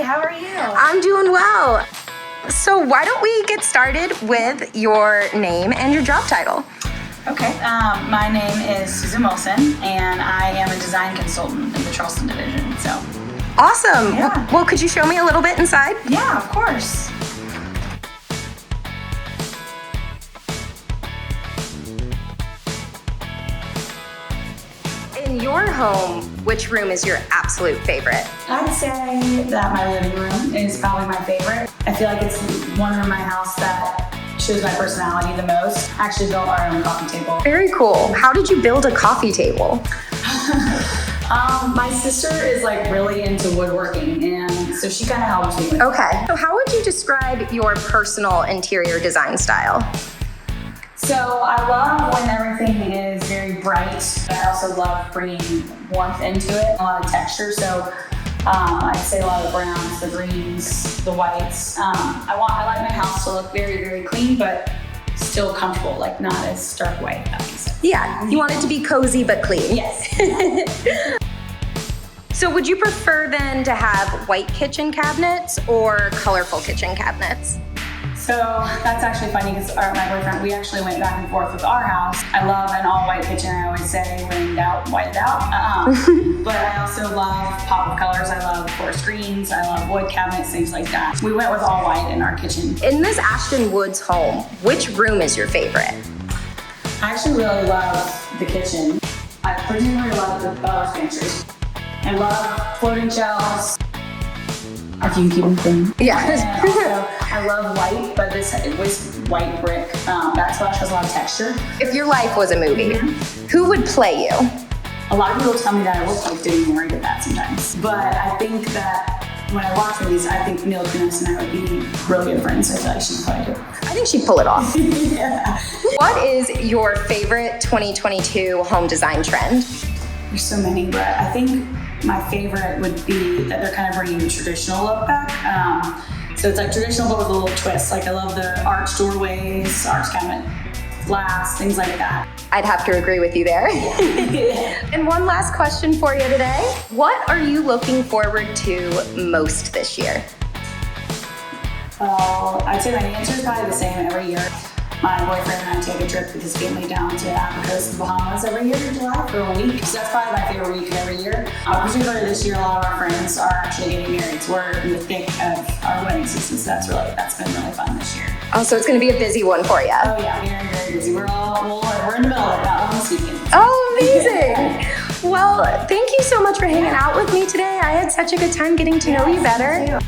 how are you? I'm doing well. So why don't we get started with your name and your job title? Okay, my name is Susan Wilson, and I am a design consultant in the Charleston division, so. Awesome. Yeah. Well, could you show me a little bit inside? Yeah, of course. In your home, which room is your absolute favorite? I'd say that my living room is probably my favorite. I feel like it's one room in my house that shows my personality the most. I actually built our own coffee table. Very cool. How did you build a coffee table? My sister is like really into woodworking, and so she kind of helps me with Okay. So how would you describe your personal interior design style? So I love when everything is very bright. I also love bringing warmth into it, a lot of texture. So I'd say a lot of browns, the greens, the whites. I like my house to look very, very clean, but still comfortable, like not as stark white. That makes sense. Yeah, you want it to be cozy but clean. Yes. So would you prefer then to have white kitchen cabinets or colorful kitchen cabinets? So that's actually funny because my boyfriend, we actually went back and forth with our house. I love an all-white kitchen. I always say, when in doubt, white it out. But I also love pop of colors. I love forest greens. I love wood cabinets, things like that. We went with all white in our kitchen. In this Ashton Woods home, which room is your favorite? I actually really love the kitchen. I particularly love the butler's pantry. I love floating shelves. If you can keep them clean. Yeah. And also, I love white, but it was white brick. Backsplash has a lot of texture. If your life was a movie, who would play you? A lot of people tell me that I look like Demi Moore at that sometimes. But I think that when I watch movies, I think Mila Kunis and I would be really good friends. I feel like she'd probably do it. I think she'd pull it off. Yeah. What is your favorite 2022 home design trend? There's so many, but I think my favorite would be that they're kind of bringing the traditional look back. So it's like traditional but with a little twist. Like I love the arch doorways, arch cabinet glass, things like that. I'd have to agree with you there. And one last question for you today. What are you looking forward to most this year? Well, I'd say my answer is probably the same every year. My boyfriend and I take a trip with his family down to Africa, the Bahamas every year in July for a week. So that's probably my favorite week of every year. Particularly this year, a lot of our friends are actually getting married. So we're in the thick of our wedding season. So that's been really fun this year. Oh, so it's going to be a busy one for you. Oh yeah, very, very busy. We're in the middle of it now this weekend. Oh, amazing. Well, thank you so much for hanging out with me today. I had such a good time getting to know you better.